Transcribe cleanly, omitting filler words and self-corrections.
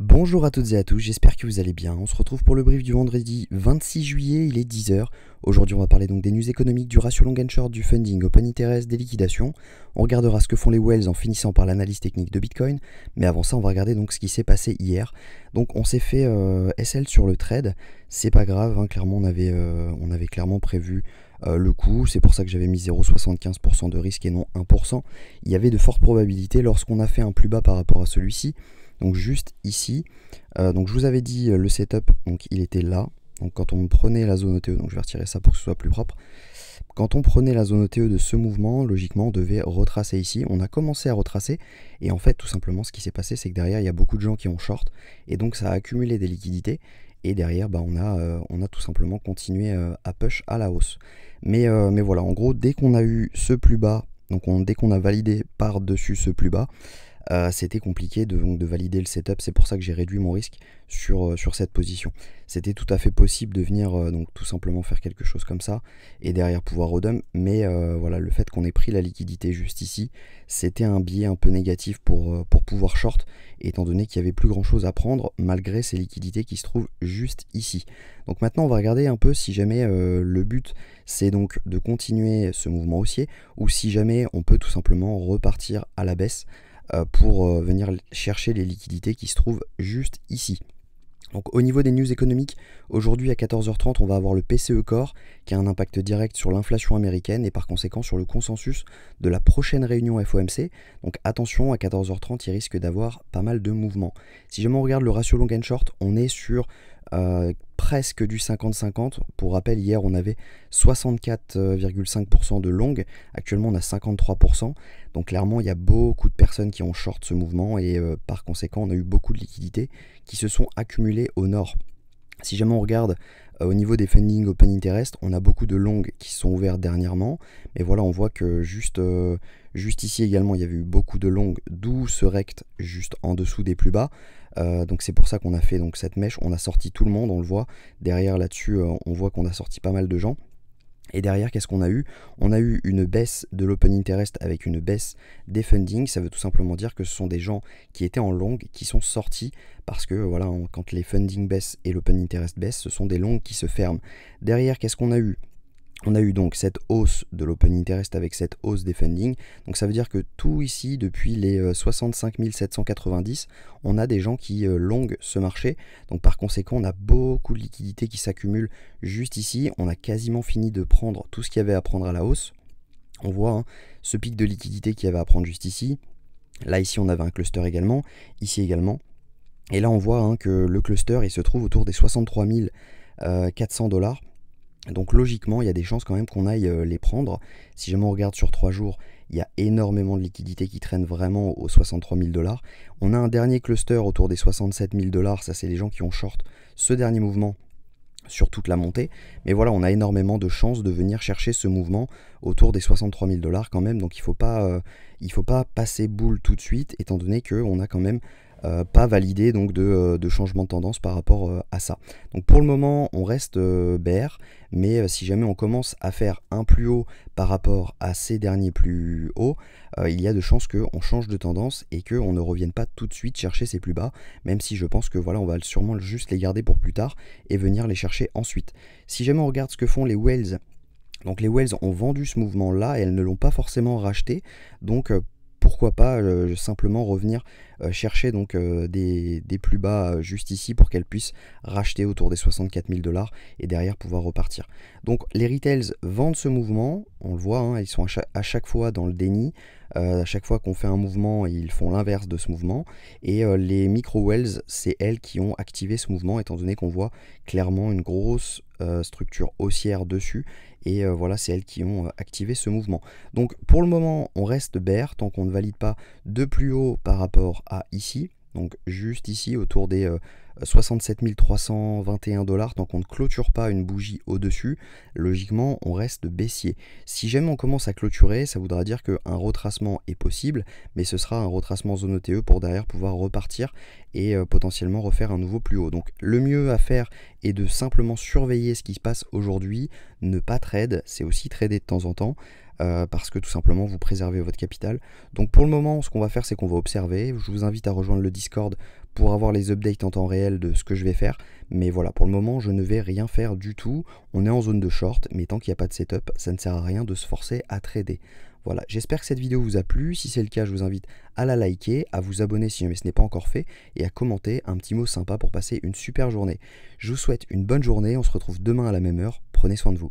Bonjour à toutes et à tous, j'espère que vous allez bien. On se retrouve pour le brief du vendredi 26 juillet, il est 10 h. Aujourd'hui, on va parler donc des news économiques, du ratio long and short, du funding, open interest, des liquidations. On regardera ce que font les whales en finissant par l'analyse technique de Bitcoin. Mais avant ça, on va regarder donc ce qui s'est passé hier. Donc on s'est fait SL sur le trade. C'est pas grave, hein, clairement on avait clairement prévu le coup. C'est pour ça que j'avais mis 0,75% de risque et non 1%. Il y avait de fortes probabilités lorsqu'on a fait un plus bas par rapport à celui-ci. Donc juste ici, donc je vous avais dit le setup, donc il était là. Donc quand on prenait la zone OTE, donc je vais retirer ça pour que ce soit plus propre. Quand on prenait la zone OTE de ce mouvement, logiquement on devait retracer ici. On a commencé à retracer et en fait tout simplement ce qui s'est passé, c'est que derrière il y a beaucoup de gens qui ont short et donc ça a accumulé des liquidités. Et derrière on a tout simplement continué à push à la hausse. Mais voilà, en gros dès qu'on a eu ce plus bas, donc dès qu'on a validé par-dessus ce plus bas, c'était compliqué de valider le setup. C'est pour ça que j'ai réduit mon risque sur cette position. C'était tout à fait possible de venir donc tout simplement faire quelque chose comme ça et derrière pouvoir redump, mais voilà, le fait qu'on ait pris la liquidité juste ici, c'était un biais un peu négatif pour pouvoir short, étant donné qu'il n'y avait plus grand chose à prendre malgré ces liquidités qui se trouvent juste ici. Donc maintenant on va regarder un peu si jamais le but c'est donc de continuer ce mouvement haussier ou si jamais on peut tout simplement repartir à la baisse pour venir chercher les liquidités qui se trouvent juste ici. Donc au niveau des news économiques, aujourd'hui à 14h30 on va avoir le PCE Core qui a un impact direct sur l'inflation américaine et par conséquent sur le consensus de la prochaine réunion FOMC. Donc attention, à 14h30 il risque d'avoir pas mal de mouvements. Si jamais on regarde le ratio long and short, on est sur presque du 50-50. Pour rappel, hier on avait 64,5% de long, actuellement on a 53%. Donc clairement il y a beaucoup de personnes qui ont short ce mouvement et par conséquent on a eu beaucoup de liquidités qui se sont accumulées au nord. Si jamais on regarde au niveau des funding open interest, on a beaucoup de longs qui sont ouverts dernièrement. Mais voilà, on voit que juste ici également, il y avait eu beaucoup de longs, d'où ce rect juste en dessous des plus bas. Donc c'est pour ça qu'on a fait donc cette mèche. On a sorti tout le monde, on le voit. Derrière là-dessus, on voit qu'on a sorti pas mal de gens. Et derrière, qu'est-ce qu'on a eu? On a eu une baisse de l'open interest avec une baisse des funding. Ça veut tout simplement dire que ce sont des gens qui étaient en long qui sont sortis parce que voilà, quand les funding baissent et l'open interest baisse, ce sont des longs qui se ferment. Derrière, qu'est-ce qu'on a eu? On a eu donc cette hausse de l'open interest avec cette hausse des funding. Donc ça veut dire que tout ici, depuis les 65 790, on a des gens qui longuent ce marché. Donc par conséquent, on a beaucoup de liquidités qui s'accumulent juste ici. On a quasiment fini de prendre tout ce qu'il y avait à prendre à la hausse. On voit hein, ce pic de liquidité qu'il y avait à prendre juste ici. Là, ici, on avait un cluster également. Ici également. Et là, on voit hein, que le cluster, il se trouve autour des 63 400 $. Donc logiquement, il y a des chances quand même qu'on aille les prendre. Si jamais on regarde sur 3 jours, il y a énormément de liquidités qui traînent vraiment aux 63 000 $. On a un dernier cluster autour des 67 000 $. Ça, c'est les gens qui ont short ce dernier mouvement sur toute la montée. Mais voilà, on a énormément de chances de venir chercher ce mouvement autour des 63 000 $ quand même. Donc il faut pas passer boule tout de suite, étant donné qu'on a quand même pas validé donc de changement de tendance par rapport à ça. Donc pour le moment on reste bear, mais si jamais on commence à faire un plus haut par rapport à ces derniers plus hauts, il y a de chances qu'on change de tendance et qu'on ne revienne pas tout de suite chercher ces plus bas, même si je pense que voilà, on va sûrement juste les garder pour plus tard et venir les chercher ensuite. Si jamais on regarde ce que font les whales, donc les whales ont vendu ce mouvement là et elles ne l'ont pas forcément racheté, donc pourquoi pas simplement revenir chercher donc des plus bas juste ici pour qu'elles puissent racheter autour des 64 000 $ et derrière pouvoir repartir. Donc les retails vendent ce mouvement, on le voit, hein, ils sont à chaque fois dans le déni. À chaque fois qu'on fait un mouvement, ils font l'inverse de ce mouvement. Et les micro-wells, c'est elles qui ont activé ce mouvement, étant donné qu'on voit clairement une grosse structure haussière dessus. Et voilà, c'est elles qui ont activé ce mouvement. Donc pour le moment, on reste bear tant qu'on ne valide pas de plus haut par rapport à ici. Donc juste ici, autour des 67 321 $, tant qu'on ne clôture pas une bougie au-dessus, logiquement, on reste baissier. Si jamais on commence à clôturer, ça voudra dire qu'un retracement est possible, mais ce sera un retracement zone OTE pour derrière pouvoir repartir et potentiellement refaire un nouveau plus haut. Donc le mieux à faire est de simplement surveiller ce qui se passe aujourd'hui, ne pas trade, c'est aussi trader de temps en temps. Parce que tout simplement vous préservez votre capital. Donc pour le moment, ce qu'on va faire, c'est qu'on va observer. Je vous invite à rejoindre le Discord pour avoir les updates en temps réel de ce que je vais faire. Mais voilà, pour le moment, je ne vais rien faire du tout. On est en zone de short, mais tant qu'il n'y a pas de setup, ça ne sert à rien de se forcer à trader. Voilà, j'espère que cette vidéo vous a plu. Si c'est le cas, je vous invite à la liker, à vous abonner si jamais ce n'est pas encore fait, et à commenter un petit mot sympa pour passer une super journée. Je vous souhaite une bonne journée, on se retrouve demain à la même heure. Prenez soin de vous.